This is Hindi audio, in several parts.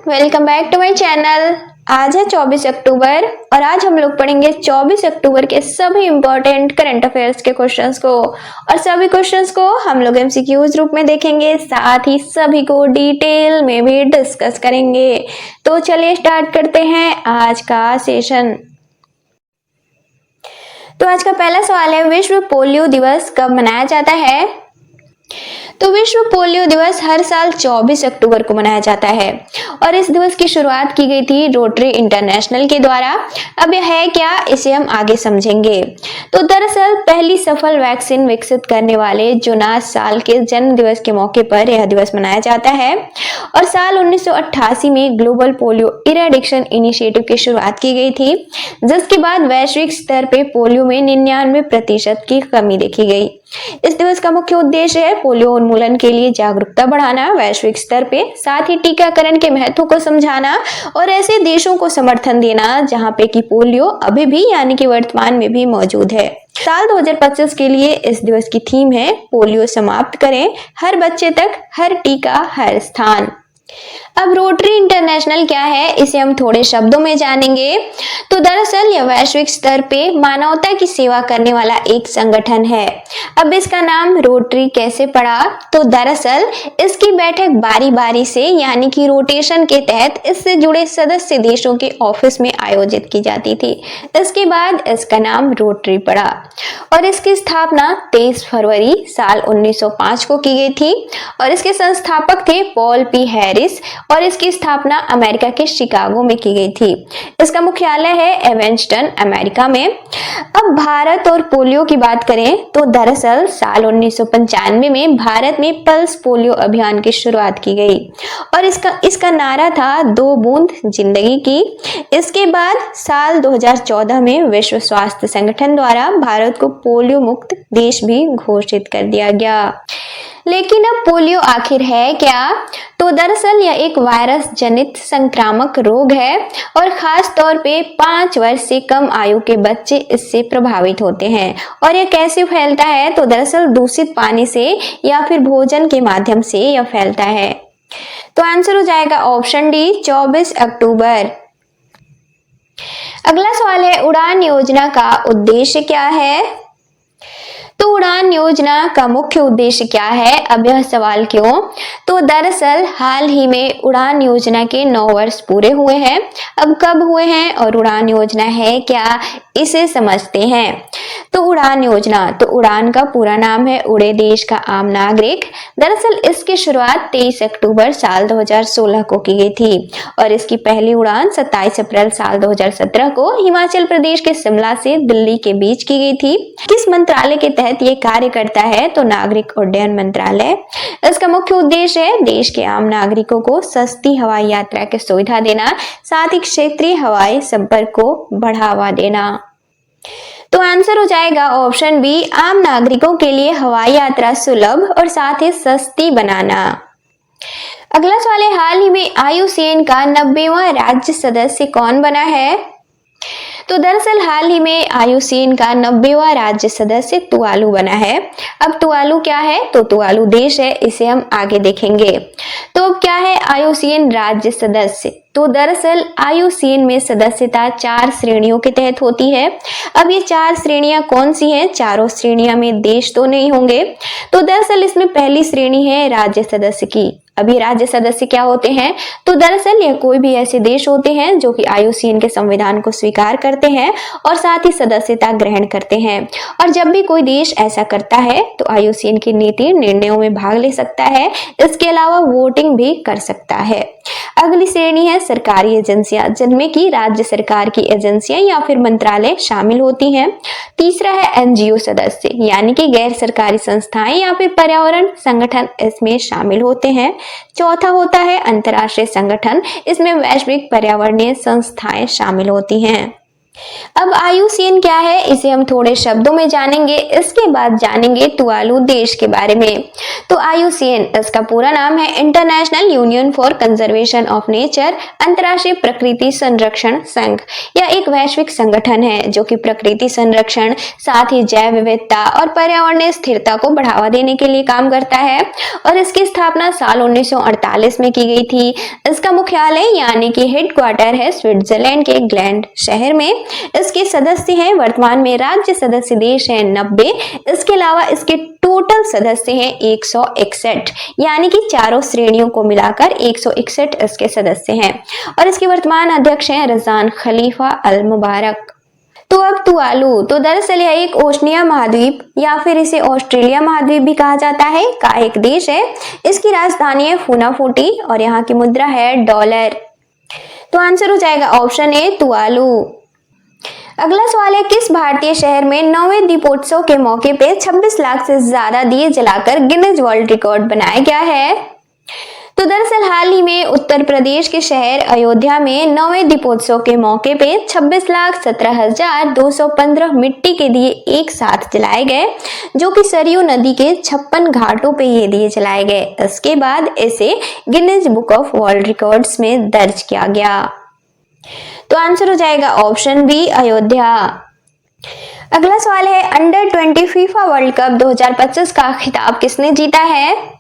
Welcome back to my channel. आज है 24 अक्टूबर और आज हम लोग पढ़ेंगे 24 अक्टूबर के सभी इंपॉर्टेंट करंट अफेयर्स के क्वेश्चंस को और सभी क्वेश्चंस को हम लोग एमसीक्यूज रूप में देखेंगे, साथ ही सभी को डिटेल में भी डिस्कस करेंगे। तो चलिए स्टार्ट करते हैं आज का सेशन। तो आज का पहला सवाल है, विश्व पोलियो दिवस कब मनाया जाता है? तो विश्व पोलियो दिवस हर साल 24 अक्टूबर को मनाया जाता है और इस दिवस की शुरुआत की गई थी रोटरी इंटरनेशनल के द्वारा। अब यह है क्या, इसे हम आगे समझेंगे। तो दरअसल पहली सफल वैक्सीन विकसित करने वाले जोनास साल के जन्म दिवस के मौके पर यह दिवस मनाया जाता है और साल 1988 में ग्लोबल पोलियो इरेडिक्शन इनिशिएटिव की शुरुआत की गई थी, जिसके बाद वैश्विक स्तर पे पोलियो में 99% की कमी देखी गई। इस दिवस का मुख्य उद्देश्य है पोलियो उन्मूलन के लिए जागरूकता बढ़ाना वैश्विक स्तर पे, साथ ही टीकाकरण के महत्व को समझाना और ऐसे देशों को समर्थन देना जहां पे कि पोलियो अभी भी यानी कि वर्तमान में भी मौजूद है। साल 2025 के लिए इस दिवस की थीम है पोलियो समाप्त करें, हर बच्चे तक हर टीका हर स्थान। अब रोटरी इंटरनेशनल क्या है, इसे हम थोड़े शब्दों में जानेंगे। तो दरअसल यह वैश्विक स्तर पे मानवता की सेवा करने वाला एक संगठन है। अब इसका नाम रोटरी कैसे पड़ा? तो दरअसल इसकी बैठक बारी बारी से यानी कि रोटेशन के तहत इससे जुड़े सदस्य देशों के ऑफिस में आयोजित की जाती थी। इसके बाद इसका नाम रोटरी पड़ा और इसकी स्थापना 23 फरवरी साल 1905 को की गई थी और इसके संस्थापक थे पॉल पी हैरिस और इसकी स्थापना अमेरिका के शिकागो में की गई थी। इसका मुख्यालय है एवेंस्टन, अमेरिका में। अब भारत और पोलियो की बात करें तो दरअसल साल 1995 में भारत में पल्स पोलियो अभियान की शुरुआत की गई और इसका नारा था 2 बूंद जिंदगी की। इसके बाद साल 2014 में विश्व स्वास्थ्य संगठन द्वारा भारत को पोलियो मुक्त देश भी घोषित कर दिया गया। लेकिन अब पोलियो आखिर है क्या? तो दरअसल यह एक वायरस जनित संक्रामक रोग है और खास तौर पे 5 वर्ष से कम आयु के बच्चे इससे प्रभावित होते हैं। और यह कैसे फैलता है? तो दरअसल दूषित पानी से या फिर भोजन के माध्यम से यह फैलता है। तो आंसर हो जाएगा ऑप्शन डी, 24 अक्टूबर। अगला सवाल है, उड़ान योजना का उद्देश्य क्या है? तो उड़ान योजना का मुख्य उद्देश्य क्या है? अब यह सवाल क्यों? तो दरअसल हाल ही में उड़ान योजना के 9 वर्ष पूरे हुए हैं। अब कब हुए हैं और उड़ान योजना है क्या, इसे समझते हैं। तो उड़ान योजना, तो उड़ान का पूरा नाम है उड़े देश का आम नागरिक। दरअसल इसकी शुरुआत 23 अक्टूबर साल 2016 को की गई थी और इसकी पहली उड़ान 27 अप्रैल साल 2017 को हिमाचल प्रदेश के शिमला से दिल्ली के बीच की गई थी। किस मंत्रालय के तहत ये कार्य करता है? तो नागरिक उड्डयन मंत्रालय। इसका मुख्य उद्देश्य है देश के आम नागरिकों को सस्ती हवाई यात्रा की सुविधा देना, साथ ही क्षेत्रीय हवाई संपर्क को बढ़ावा देना। तो आंसर हो जाएगा ऑप्शन बी, आम नागरिकों के लिए हवाई यात्रा सुलभ और साथ ही सस्ती बनाना। अगला सवाल है, हाल ही में आईयूसीएन का 90वां राज्य सदस्य कौन बना है? तो दरअसल हाल ही में आईयूसीएन का 90वां राज्य सदस्य तुवालू बना है। अब तुवालू क्या है? तो तुवालू देश है, इसे हम आगे देखेंगे। तो अब क्या है आईयूसीएन राज्य सदस्य? तो दरअसल आईयूसीएन में सदस्यता 4 श्रेणियों के तहत होती है। अब ये 4 श्रेणियां कौन सी हैं? चारों श्रेणियां में देश तो नहीं होंगे। तो दरअसल इसमें पहली श्रेणी है राज्य सदस्य की। अभी राज्य सदस्य क्या होते हैं? तो दरअसल यह कोई भी ऐसे देश होते हैं जो कि आईयूसीएन के संविधान को स्वीकार करते हैं और साथ ही सदस्यता ग्रहण करते हैं। और जब भी कोई देश ऐसा करता है तो आईयूसीएन की नीति निर्णयों में भाग ले सकता है। इसके अलावा वोटिंग भी कर सकता है। अगली श्रेणी है सरकारी एजेंसियां, जिनमें की राज्य सरकार की एजेंसियां या फिर मंत्रालय शामिल होती हैं। तीसरा है एनजीओ सदस्य, यानी कि गैर सरकारी संस्थाएं या फिर पर्यावरण संगठन इसमें शामिल होते हैं। चौथा होता है अंतर्राष्ट्रीय संगठन, इसमें वैश्विक पर्यावरणीय संस्थाएं शामिल होती हैं। अब IUCN क्या है, इसे हम थोड़े शब्दों में जानेंगे, इसके बाद जानेंगे तुवालू देश के बारे में। तो IUCN इसका पूरा नाम है international union for conservation of nature, अंतर्राष्ट्रीय प्रकृति संरक्षण संघ। यह एक वैश्विक संगठन है जो कि प्रकृति संरक्षण, साथ ही जैव विविधता और पर्यावरणीय स्थिरता को बढ़ावा देने के लिए काम करता है और इसकी स्थापना साल 1948 में की गई थी। इसका मुख्यालय यानी कि हेडक्वार्टर है स्विट्जरलैंड के ग्लैंड शहर में। इसके सदस्य हैं, वर्तमान में राज्य सदस्य देश हैं 90। इसके अलावा इसके टोटल सदस्य हैं 161, यानी कि चारों श्रेणियों को मिलाकर 161 इसके सदस्य हैं और इसके वर्तमान अध्यक्ष हैं रजान खलीफा अल मुबारक। तो अब तुवालू, तो दरअसल यह एक ओशनिया महाद्वीप या फिर इसे ऑस्ट्रेलिया महाद्वीप भी कहा जाता है का एक देश है। इसकी राजधानी है फुनाफुटी और यहाँ की मुद्रा है डॉलर। तो आंसर हो जाएगा ऑप्शन ए तुवालू। अगला सवाल है, किस भारतीय शहर में 9वें दीपोत्सव के मौके पे 26 लाख से ज्यादा दिए जलाकर गिनीज वर्ल्ड रिकॉर्ड बनाया गया है? तो दरअसल हाल ही में उत्तर प्रदेश के शहर अयोध्या में 9वें दीपोत्सव के मौके पे 26,17,215 मिट्टी के दिए एक साथ जलाए गए, जो कि सरयू नदी के 56 घाटों पे ये दिए जलाए गए। इसके बाद इसे Guinness book of world records में दर्ज किया गया। तो आंसर हो जाएगा ऑप्शन बी अयोध्या। अगला सवाल है, अंडर 20 फीफा वर्ल्ड कप 2025 का खिताब किसने जीता है?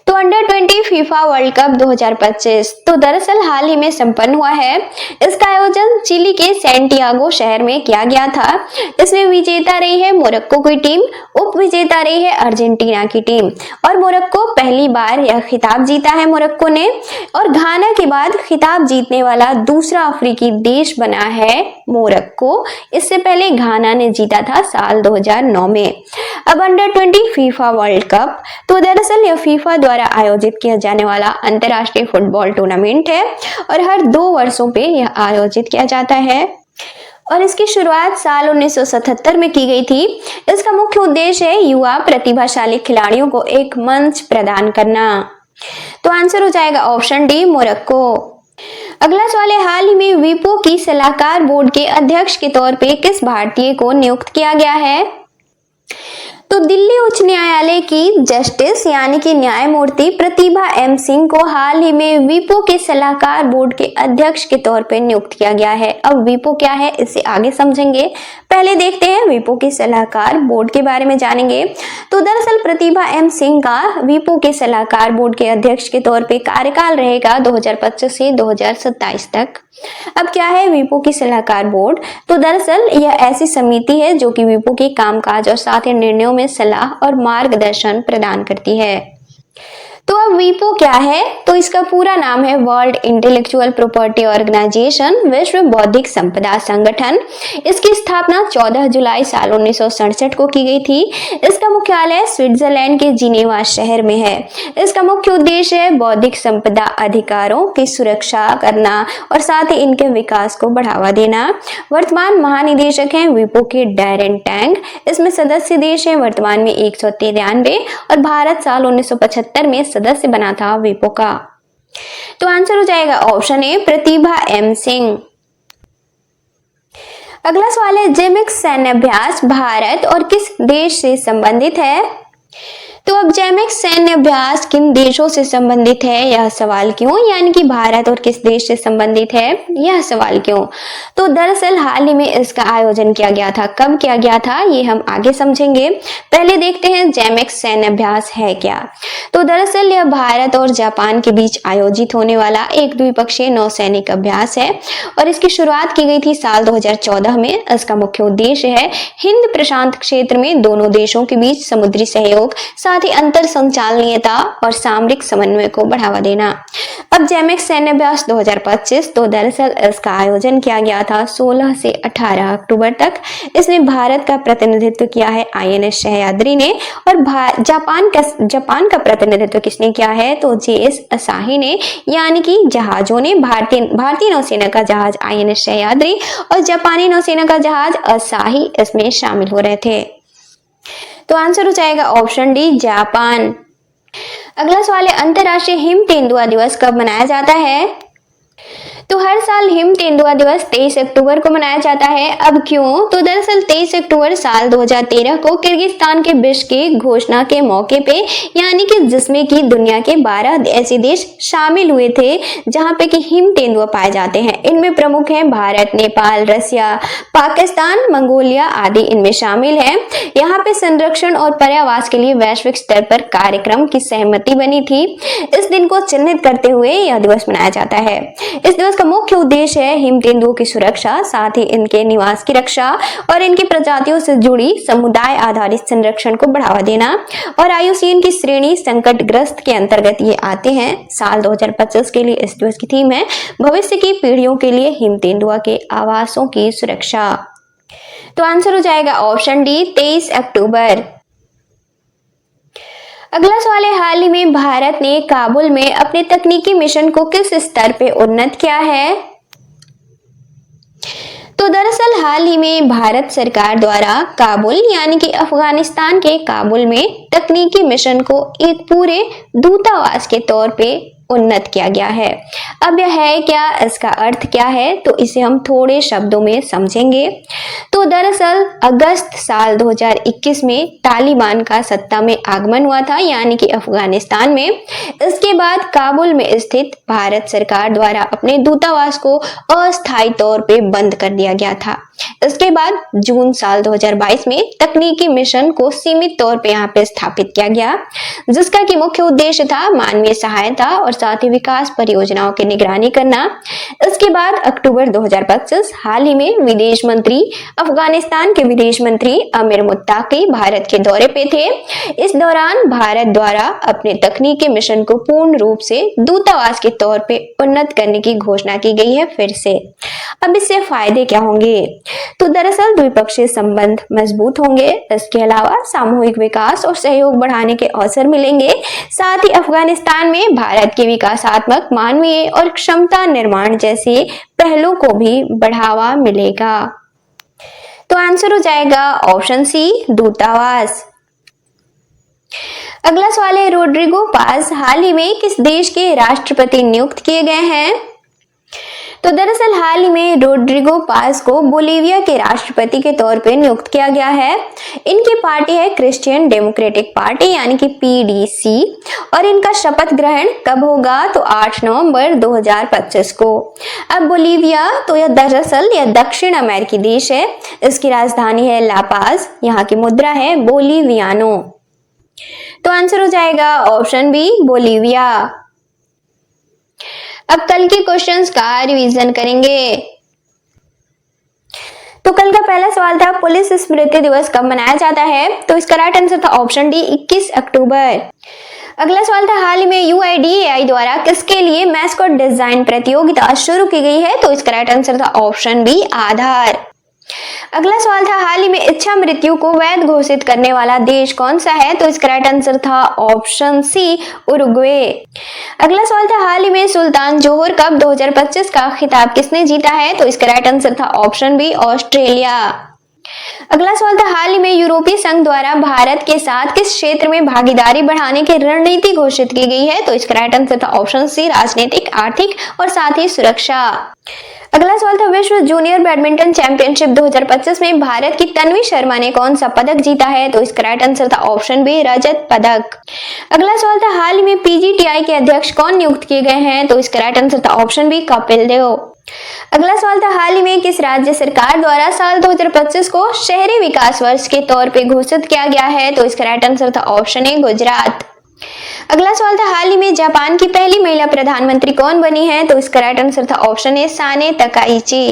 तो अंडर 20 फीफा वर्ल्ड कप 2025 तो दरअसल हाल ही में संपन्न हुआ है। इसका आयोजन चिली के सैंटियागो शहर में किया गया था। इसमें विजेता रही है मोरक्को की टीम, उप विजेता रही है अर्जेंटीना की टीम और मोरक्को पहली बार यह खिताब जीता है मोरक्को ने, और घाना के बाद खिताब जीतने वाला दूसरा अफ्रीकी देश बना है मोरक्को। इससे पहले घाना ने जीता था साल 2009 में। अब अंडर 20 फीफा वर्ल्ड कप तो दरअसल यह फीफा द्वारा आयोजित किया जाने वाला अंतर्राष्ट्रीय फुटबॉल टूर्नामेंट है और हर 2 वर्षों पे यह आयोजित किया जाता है और इसकी शुरुआत साल 1977 में की गई थी। इसका मुख्य उद्देश्य है युवा प्रतिभाशाली खिलाड़ियों को एक मंच प्रदान करना। तो आंसर हो जाएगा ऑप्शन डी मोरक्को। अगला सवाल है, हाल ही में विपो की सलाहकार बोर्ड के अध्यक्ष के तौर पे किस भारतीय को नियुक्त किया गया है? तो दिल्ली उच्च न्यायालय की जस्टिस यानी कि न्यायमूर्ति प्रतिभा एम सिंह को हाल ही में विपो के सलाहकार बोर्ड के अध्यक्ष के तौर पर नियुक्त किया गया है। अब विपो क्या है इसे आगे समझेंगे, पहले देखते हैं विपो के सलाहकार बोर्ड के बारे में जानेंगे। तो दरअसल प्रतिभा एम सिंह का विपो के सलाहकार बोर्ड के अध्यक्ष के तौर पे कार्यकाल रहेगा 2025 से 2027 तक। अब क्या है विपो की सलाहकार बोर्ड? तो दरअसल यह ऐसी समिति है जो कि विपो के कामकाज और साथ ही निर्णयों में सलाह और मार्गदर्शन प्रदान करती है। तो अब विपो क्या है? तो इसका पूरा नाम है वर्ल्ड इंटेलेक्चुअल प्रॉपर्टी ऑर्गेनाइजेशन, विश्व बौद्धिक संपदा संगठन। इसकी स्थापना 14 जुलाई साल 1967 को की गई थी। इसका मुख्यालय स्विट्जरलैंड के जिनेवा शहर में है। इसका मुख्य उद्देश्य है बौद्धिक संपदा अधिकारों की सुरक्षा करना और साथ ही इनके विकास को बढ़ावा देना। वर्तमान महानिदेशक हैं विपो के डैरेन टैंग। इसमें सदस्य देश हैं वर्तमान में 193 और भारत साल 1975 में सदस्य बना था विपो का। तो आंसर हो जाएगा option A Pratibha M Singh. अगला सवाल है, जेमेक्स सैन्य अभ्यास भारत और किस देश से संबंधित है? तो अब जेमेक्स सैन्य अभ्यास किन देशों से संबंधित है, यह सवाल क्यों, यानी कि भारत और किस देश से संबंधित है, यह सवाल क्यों? तो दरअसल हाल ही में इसका आयोजन किया गया था। कब किया गया था ये हम आगे समझेंगे, पहले देखते हैं जेमेक्स सैन्य अभ्यास है क्या। तो दरअसल यह भारत और जापान के बीच आयोजित होने वाला एक द्विपक्षीय नौसैनिक अभ्यास है और इसकी शुरुआत की गई थी साल 2014 में। इसका मुख्य उद्देश्य है हिंद प्रशांत क्षेत्र में दोनों देशों के बीच समुद्री सहयोग, साथ ही अंतर संचालनीयता और सामरिक समन्वय को बढ़ावा देना। अब जेमेक्स सैन्य अभ्यास 2025 तो दरअसल इसका आयोजन किया गया था 16 से 18 अक्टूबर तक। इसमें भारत का प्रतिनिधित्व किया है INS सह्याद्री ने और जापान का प्रतिनिधित्व किसने किया है? तो JS असाही ने, यानी कि जहाजों ने भारतीय नौसेना का जहाज INS सह्याद्री और जापानी नौसेना का जहाज असाही इसमें शामिल हो रहे थे। तो आंसर हो जाएगा ऑप्शन डी जापान। अगला सवाल है, अंतर्राष्ट्रीय हिम तेंदुआ दिवस कब मनाया जाता है? तो हर साल हिम तेंदुआ दिवस 23 अक्टूबर को मनाया जाता है। अब क्यों? तो दरअसल 23 अक्टूबर साल 2013 को किर्गिस्तान के बिश्केक घोषणा के मौके पे, यानी कि जिसमें कि दुनिया के 12 ऐसे देश शामिल हुए थे जहां पे कि हिम तेंदुआ पाए जाते हैं। इनमें प्रमुख हैं भारत, नेपाल, रसिया, पाकिस्तान, मंगोलिया आदि इनमें शामिल हैं। यहाँ पे संरक्षण और पर्यावास के लिए वैश्विक स्तर पर कार्यक्रम की सहमति बनी थी। इस दिन को चिन्हित करते हुए यह दिवस मनाया जाता है। इस दिवस का मुख्य उद्देश्य है हिम तेंदुओं की सुरक्षा, साथ ही इनके निवास की रक्षा और इनकी प्रजातियों से जुड़ी समुदाय आधारित संरक्षण को बढ़ावा देना। और IUCN की श्रेणी संकटग्रस्त के अंतर्गत ये आते हैं। साल 2025 के लिए इस दिवस की थीम है भविष्य की पीढ़ियों के लिए हिम तेंदुआ के आवासों की सुरक्षा। तो आंसर हो जाएगा ऑप्शन डी 23 अक्टूबर। अगला सवाल है, हाल ही में भारत ने काबुल में अपने तकनीकी मिशन को किस स्तर पे उन्नत किया है? तो दरअसल हाल ही में भारत सरकार द्वारा काबुल यानी कि अफगानिस्तान के काबुल में तकनीकी मिशन को एक पूरे दूतावास के तौर पे उन्नत किया गया है। अब यह है क्या, इसका अर्थ क्या है, तो इसे हम थोड़े शब्दों में समझेंगे। तो दरअसल अगस्त साल 2021 में तालिबान का सत्ता में आगमन हुआ था, यानी कि अफगानिस्तान में। इसके बाद काबुल में स्थित भारत सरकार द्वारा अपने दूतावास को अस्थायी तौर पे बंद कर दिया गया था। इसके बाद जून साल 2022 में तकनीकी मिशन को सीमित तौर पे यहाँ पे स्थापित किया गया, जिसका कि मुख्य उद्देश्य था मानवीय सहायता और साथ ही विकास परियोजनाओं की निगरानी करना। इसके बाद अक्टूबर 2025 हाल ही में विदेश मंत्री अफगानिस्तान के विदेश मंत्री आमिर मुत्ताकी भारत के दौरे पे थे। इस दौरान भारत द्वारा अपने तकनीकी मिशन को पूर्ण रूप से दूतावास के तौर पे उन्नत करने की घोषणा की गई है फिर से। अब इससे फायदे क्या होंगे? तो दरअसल द्विपक्षीय संबंध मजबूत होंगे। इसके अलावा सामूहिक विकास और सहयोग बढ़ाने के अवसर मिलेंगे। साथ ही अफगानिस्तान में भारत के विकासात्मक, मानवीय और क्षमता निर्माण जैसे पहलों को भी बढ़ावा मिलेगा। तो आंसर हो जाएगा ऑप्शन सी दूतावास। अगला सवाल है, रोड्रिगो पाज हाल ही में किस देश के राष्ट्रपति नियुक्त किए गए हैं? तो दरअसल हाल ही में रोड्रिगो पाज को बोलीविया के राष्ट्रपति के तौर पे नियुक्त किया गया है। इनकी पार्टी है क्रिश्चियन डेमोक्रेटिक पार्टी यानी कि PDC, और इनका शपथ ग्रहण कब होगा? तो 8 नवंबर 2025 को। अब बोलीविया तो यह दरअसल यह दक्षिण अमेरिकी देश है। इसकी राजधानी है लापाज, यहाँ की मुद्रा है बोलीवियानो। तो आंसर हो जाएगा ऑप्शन बी बोलीविया। अब कल के क्वेश्चंस का रिवीजन करेंगे। तो कल का पहला सवाल था पुलिस स्मृति दिवस कब मनाया जाता है? तो इसका राइट आंसर था ऑप्शन डी 21 अक्टूबर। अगला सवाल था हाल ही में UIDAI द्वारा किसके लिए मैस्कॉट डिजाइन प्रतियोगिता शुरू की गई है? तो इसका राइट आंसर था ऑप्शन बी आधार। अगला सवाल था हाल ही में इच्छा मृत्यु को वैध घोषित करने वाला देश कौन सा है? तो इसका राइट आंसर था ऑप्शन सी उरुग्वे। अगला सवाल था हाल ही में सुल्तान जोहर कप 2025 का खिताब किसने जीता है? तो इसका राइट आंसर था ऑप्शन बी ऑस्ट्रेलिया। अगला सवाल था हाल ही में यूरोपीय संघ द्वारा भारत के साथ किस क्षेत्र में भागीदारी बढ़ाने की रणनीति घोषित की गई है? तो इसका राइट आंसर था ऑप्शन सी राजनीतिक, आर्थिक और साथ ही सुरक्षा। अगला सवाल था विश्व जूनियर बैडमिंटन चैंपियनशिप 2025 में भारत की तन्वी शर्मा ने कौन सा पदक जीता है? तो इसका राइट आंसर था ऑप्शन बी रजत पदक। अगला सवाल था हाल ही में PGTI के अध्यक्ष कौन नियुक्त किए गए हैं? तो इसका राइट आंसर था ऑप्शन बी कपिल देव। अगला सवाल था हाल ही में किस राज्य सरकार द्वारा साल 2025 को शहरी विकास वर्ष के तौर पे घोषित किया गया है? तो इसका राइट आंसर था ऑप्शन ए गुजरात। अगला सवाल था हाल ही में जापान की पहली महिला प्रधानमंत्री कौन बनी है? तो इसका राइट आंसर था ऑप्शन ए साने तकाइची।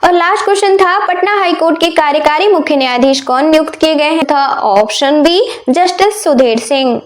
और लास्ट क्वेश्चन था पटना हाईकोर्ट के कार्यकारी मुख्य न्यायाधीश कौन नियुक्त किए गए हैं? था option B justice Sudhir Singh.